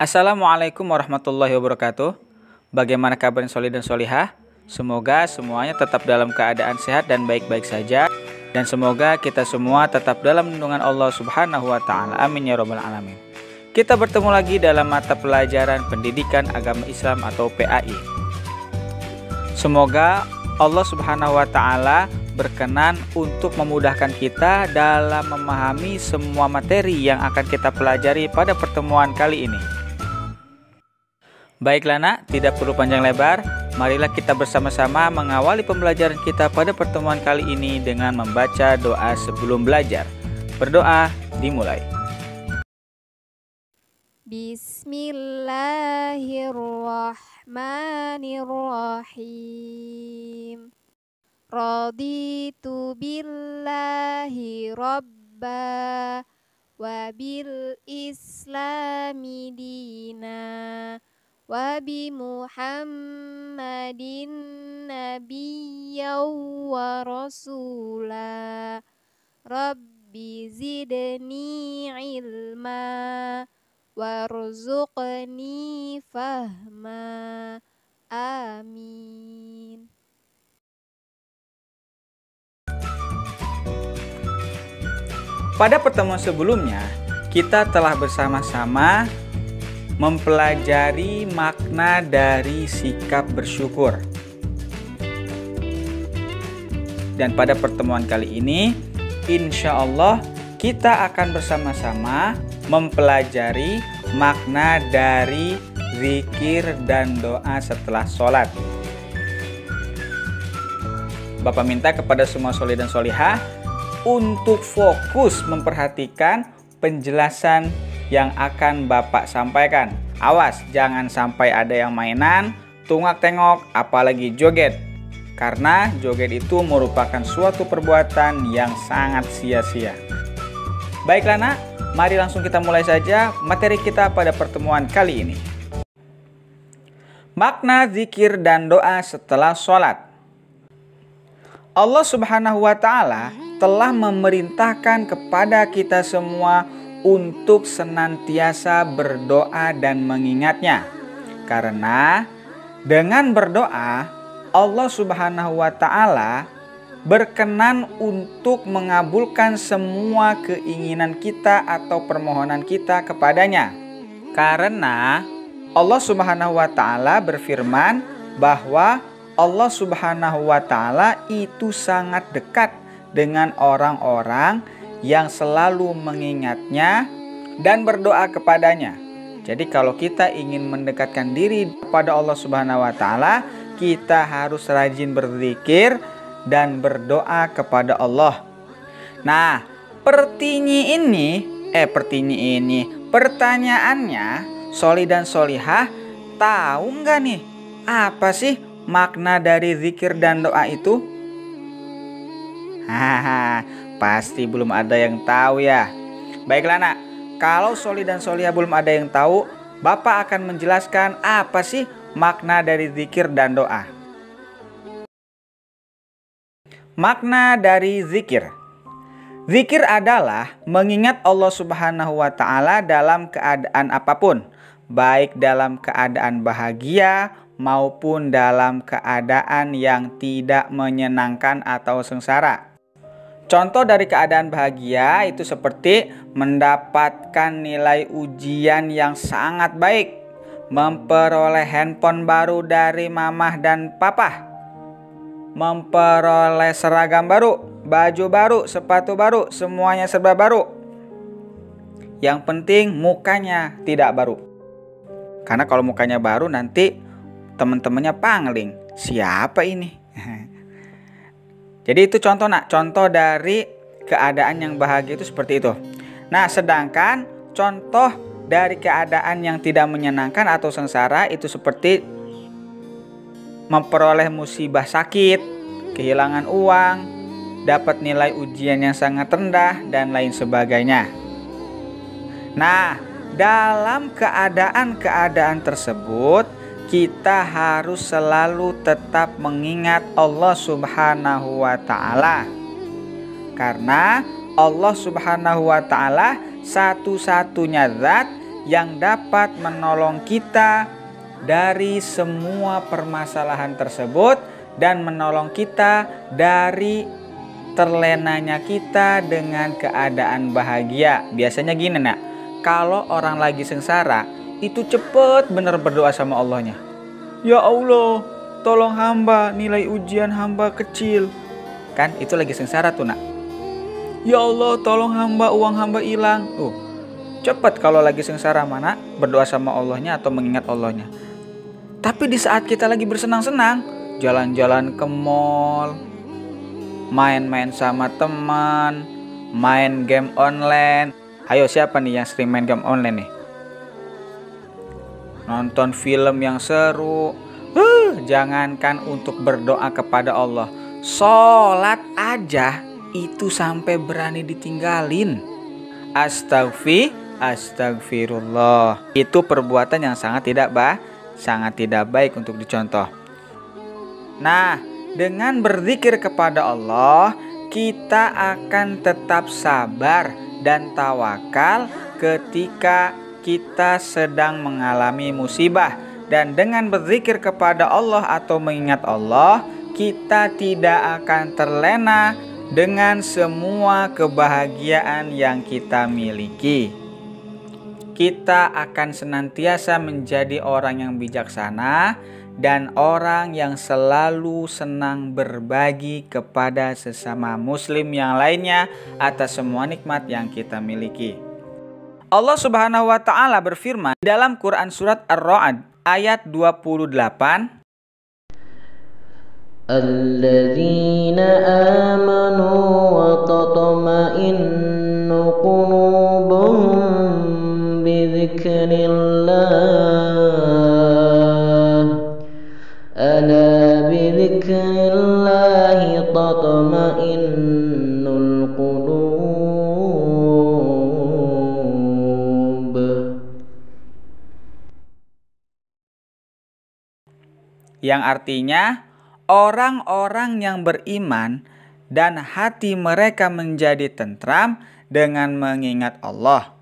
Assalamualaikum warahmatullahi wabarakatuh. Bagaimana kabar solid dan solihah? Semoga semuanya tetap dalam keadaan sehat dan baik-baik saja. Dan semoga kita semua tetap dalam lindungan Allah Subhanahu wa Ta'ala. Amin ya Rabbal 'Alamin. Kita bertemu lagi dalam mata pelajaran Pendidikan Agama Islam atau PAI. Semoga Allah Subhanahu wa Ta'ala berkenan untuk memudahkan kita dalam memahami semua materi yang akan kita pelajari pada pertemuan kali ini. Baiklah nak, tidak perlu panjang lebar, marilah kita bersama-sama mengawali pembelajaran kita pada pertemuan kali ini dengan membaca doa sebelum belajar. Berdoa dimulai. Bismillahirrahmanirrahim. Raditu billahi rabba wa bil islami dina wa bi Muhammadin nabiyyan wa rasula. Rabbi zidni ilma warzuqni fahma. Amin. Pada pertemuan sebelumnya, kita telah bersama-sama mempelajari makna dari sikap bersyukur. Dan pada pertemuan kali ini, insya Allah kita akan bersama-sama mempelajari makna dari zikir dan doa setelah sholat. Bapak minta kepada semua solid dan solihah untuk fokus memperhatikan penjelasan yang akan Bapak sampaikan. Awas, jangan sampai ada yang mainan, tungak tengok, apalagi joget. Karena joget itu merupakan suatu perbuatan yang sangat sia-sia. Baiklah nak, mari langsung kita mulai saja materi kita pada pertemuan kali ini. Makna zikir dan doa setelah sholat. Allah Subhanahu wa Ta'ala telah memerintahkan kepada kita semua untuk senantiasa berdoa dan mengingatnya. Karena dengan berdoa, Allah Subhanahu wa Ta'ala berkenan untuk mengabulkan semua keinginan kita atau permohonan kita kepadanya. Karena Allah Subhanahu wa Ta'ala berfirman bahwa Allah Subhanahu wa Ta'ala itu sangat dekat dengan orang-orang yang selalu mengingatnya dan berdoa kepadanya. Jadi kalau kita ingin mendekatkan diri kepada Allah Subhanahu wa Ta'ala, kita harus rajin berzikir dan berdoa kepada Allah. Nah, pertanyaannya, solid dan solihah, tahu nggak nih apa sih makna dari zikir dan doa itu? Pasti belum ada yang tahu ya. Baiklah nak, kalau solid dan solihah belum ada yang tahu, Bapak akan menjelaskan apa sih makna dari zikir dan doa. Makna dari zikir. Zikir adalah mengingat Allah Subhanahu wa Ta'ala dalam keadaan apapun, baik dalam keadaan bahagia maupun dalam keadaan yang tidak menyenangkan atau sengsara. Contoh dari keadaan bahagia itu seperti mendapatkan nilai ujian yang sangat baik, memperoleh handphone baru dari mamah dan papah, memperoleh seragam baru, baju baru, sepatu baru, semuanya serba baru. Yang penting mukanya tidak baru. Karena kalau mukanya baru nanti teman-temannya pangling, siapa ini? Jadi itu contoh nak, contoh dari keadaan yang bahagia itu seperti itu. Nah, sedangkan contoh dari keadaan yang tidak menyenangkan atau sengsara itu seperti memperoleh musibah sakit, kehilangan uang, dapat nilai ujian yang sangat rendah dan lain sebagainya. Nah, dalam keadaan-keadaan tersebut kita harus selalu tetap mengingat Allah Subhanahu wa Ta'ala. Karena Allah Subhanahu wa Ta'ala satu-satunya zat yang dapat menolong kita dari semua permasalahan tersebut dan menolong kita dari terlenanya kita dengan keadaan bahagia. Biasanya gini nak, kalau orang lagi sengsara itu cepet bener berdoa sama Allahnya. Ya Allah, tolong hamba, nilai ujian hamba kecil. Kan itu lagi sengsara tuh nak. Ya Allah, tolong hamba, uang hamba hilang. Cepet kalau lagi sengsara mana berdoa sama Allahnya atau mengingat Allahnya. Tapi di saat kita lagi bersenang-senang, jalan-jalan ke mall, main-main sama teman, main game online. Ayo siapa nih yang sering main game online nih? Nonton film yang seru. Jangankan untuk berdoa kepada Allah, sholat aja itu sampai berani ditinggalin. Astagfirullah. Itu perbuatan yang sangat tidak baik untuk dicontoh. Nah, dengan berzikir kepada Allah, kita akan tetap sabar dan tawakal ketika kita sedang mengalami musibah. Dan dengan berzikir kepada Allah atau mengingat Allah, kita tidak akan terlena dengan semua kebahagiaan yang kita miliki. Kita akan senantiasa menjadi orang yang bijaksana dan orang yang selalu senang berbagi kepada sesama muslim yang lainnya atas semua nikmat yang kita miliki. Allah Subhanahu wa taala berfirman dalam Quran surat Ar-Ra'd ayat 28, Alladzina amanu wa tatma'innu qulubuhum bidzikrillah ala bidzikrillah tatma'innul qulub. Yang artinya orang-orang yang beriman dan hati mereka menjadi tentram dengan mengingat Allah.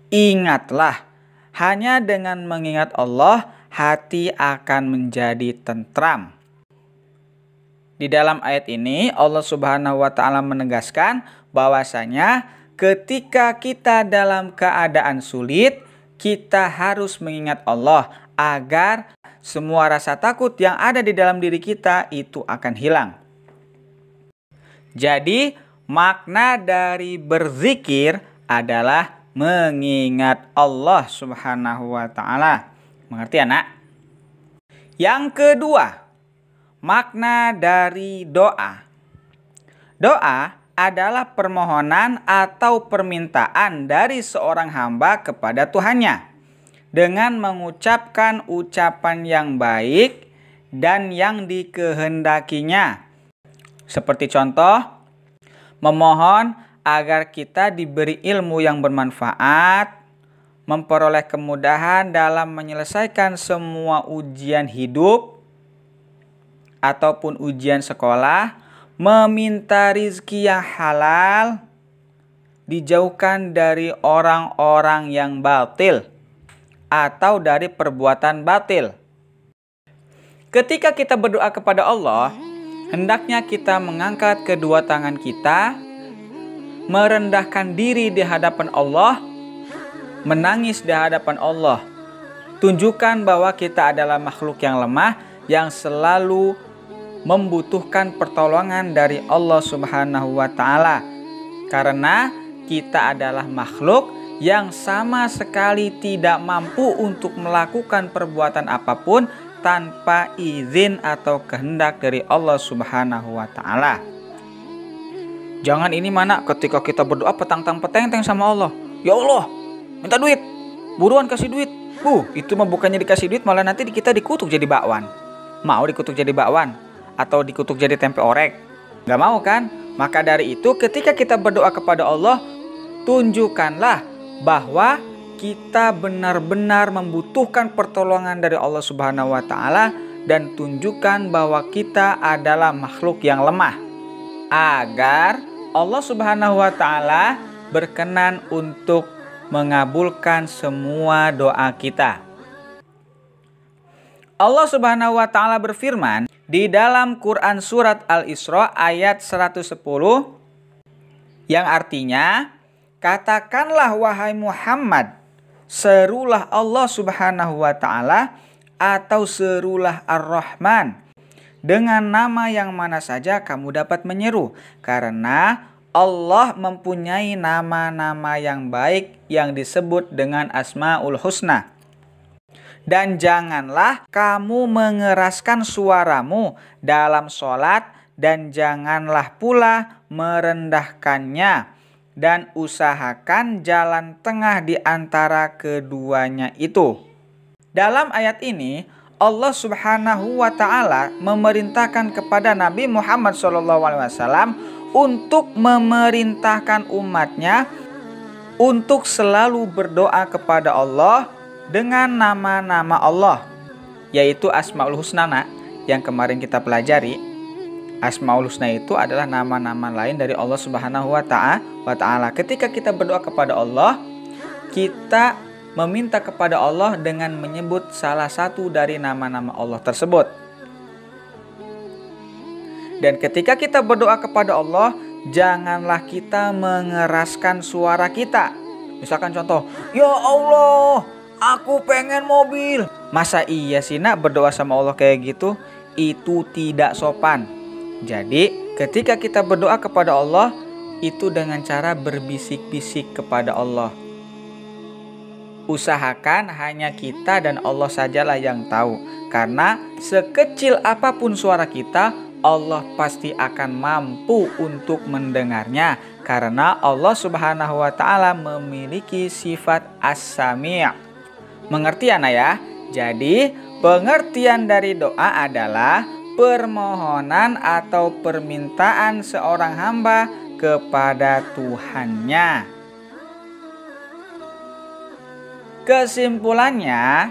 Ingatlah, hanya dengan mengingat Allah hati akan menjadi tentram. Di dalam ayat ini Allah Subhanahu wa taala menegaskan bahwasanya ketika kita dalam keadaan sulit, kita harus mengingat Allah agar semua rasa takut yang ada di dalam diri kita itu akan hilang. Jadi, makna dari berzikir adalah mengingat Allah Subhanahu wa taala. Mengerti anak? Yang kedua, makna dari doa. Doa adalah permohonan atau permintaan dari seorang hamba kepada Tuhannya dengan mengucapkan ucapan yang baik dan yang dikehendakinya. Seperti contoh, memohon agar kita diberi ilmu yang bermanfaat, memperoleh kemudahan dalam menyelesaikan semua ujian hidup ataupun ujian sekolah, meminta rizki yang halal, dijauhkan dari orang-orang yang batil atau dari perbuatan batil. Ketika kita berdoa kepada Allah, hendaknya kita mengangkat kedua tangan kita, merendahkan diri di hadapan Allah, menangis di hadapan Allah. Tunjukkan bahwa kita adalah makhluk yang lemah yang selalu membutuhkan pertolongan dari Allah Subhanahu wa taala. Karena kita adalah makhluk yang sama sekali tidak mampu untuk melakukan perbuatan apapun tanpa izin atau kehendak dari Allah Subhanahu wa taala. Jangan ini mana ketika kita berdoa petang-peteng sama Allah. Ya Allah, minta duit. Buruan kasih duit. Itu mah bukannya dikasih duit malah nanti kita dikutuk jadi bakwan. Mau dikutuk jadi bakwan atau dikutuk jadi tempe orek? Gak mau kan? Maka dari itu ketika kita berdoa kepada Allah, tunjukkanlah bahwa kita benar-benar membutuhkan pertolongan dari Allah Subhanahu wa taala dan tunjukkan bahwa kita adalah makhluk yang lemah agar Allah Subhanahu wa taala berkenan untuk mengabulkan semua doa kita. Allah Subhanahu wa taala berfirman di dalam Quran surat Al-Isra ayat 110 yang artinya, katakanlah wahai Muhammad, serulah Allah Subhanahu wa taala atau serulah Ar-Rahman dengan nama yang mana saja kamu dapat menyeru, karena Allah mempunyai nama-nama yang baik yang disebut dengan Asmaul Husna. Dan janganlah kamu mengeraskan suaramu dalam sholat, dan janganlah pula merendahkannya, dan usahakan jalan tengah di antara keduanya itu. Dalam ayat ini, Allah Subhanahu wa taala memerintahkan kepada Nabi Muhammad SAW untuk memerintahkan umatnya untuk selalu berdoa kepada Allah dengan nama-nama Allah, yaitu Asmaul Husna yang kemarin kita pelajari. Asmaul Husna itu adalah nama-nama lain dari Allah Subhanahu wa taala. Ketika kita berdoa kepada Allah, kita meminta kepada Allah dengan menyebut salah satu dari nama-nama Allah tersebut. Dan ketika kita berdoa kepada Allah, janganlah kita mengeraskan suara kita. Misalkan contoh, ya Allah, aku pengen mobil. Masa iya sih nak berdoa sama Allah kayak gitu? Itu tidak sopan. Jadi ketika kita berdoa kepada Allah, itu dengan cara berbisik-bisik kepada Allah. Usahakan hanya kita dan Allah sajalah yang tahu. Karena sekecil apapun suara kita, Allah pasti akan mampu untuk mendengarnya. Karena Allah Subhanahu wa taala memiliki sifat As-Sami'. Mengerti anak ya? Jadi pengertian dari doa adalah permohonan atau permintaan seorang hamba kepada Tuhannya. Kesimpulannya,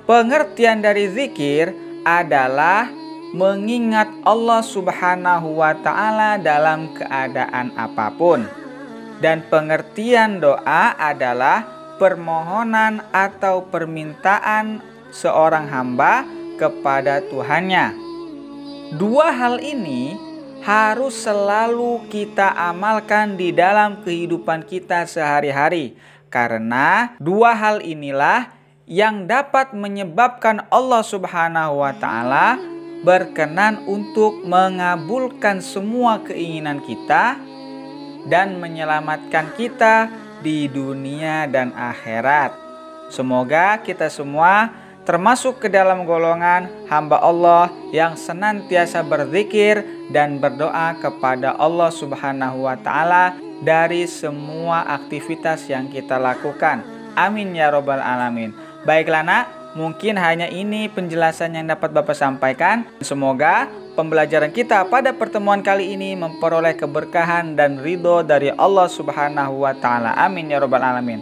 pengertian dari zikir adalah mengingat Allah Subhanahu wa taala dalam keadaan apapun. Dan pengertian doa adalah permohonan atau permintaan seorang hamba kepada Tuhannya. Dua hal ini harus selalu kita amalkan di dalam kehidupan kita sehari-hari. Karena dua hal inilah yang dapat menyebabkan Allah Subhanahu wa taala berkenan untuk mengabulkan semua keinginan kita dan menyelamatkan kita di dunia dan akhirat. Semoga kita semua termasuk ke dalam golongan hamba Allah yang senantiasa berzikir dan berdoa kepada Allah Subhanahu wa taala dari semua aktivitas yang kita lakukan. Amin ya robbal alamin. Baiklah nak, mungkin hanya ini penjelasan yang dapat Bapak sampaikan. Semoga pembelajaran kita pada pertemuan kali ini memperoleh keberkahan dan ridho dari Allah Subhanahu wa taala. Amin ya robbal alamin.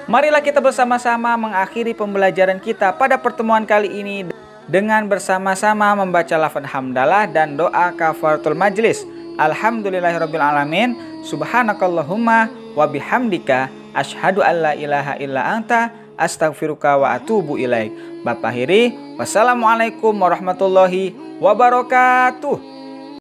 Marilah kita bersama-sama mengakhiri pembelajaran kita pada pertemuan kali ini dengan bersama-sama membaca lafaz hamdalah dan doa kafaratul majlis. Alhamdulillahirabbil alamin. Subhanakallahumma wa bihamdika asyhadu an la ilaha illa anta astaghfiruka wa atubu ilaik. Bapak akhiri, wassalamualaikum warahmatullahi wabarakatuh.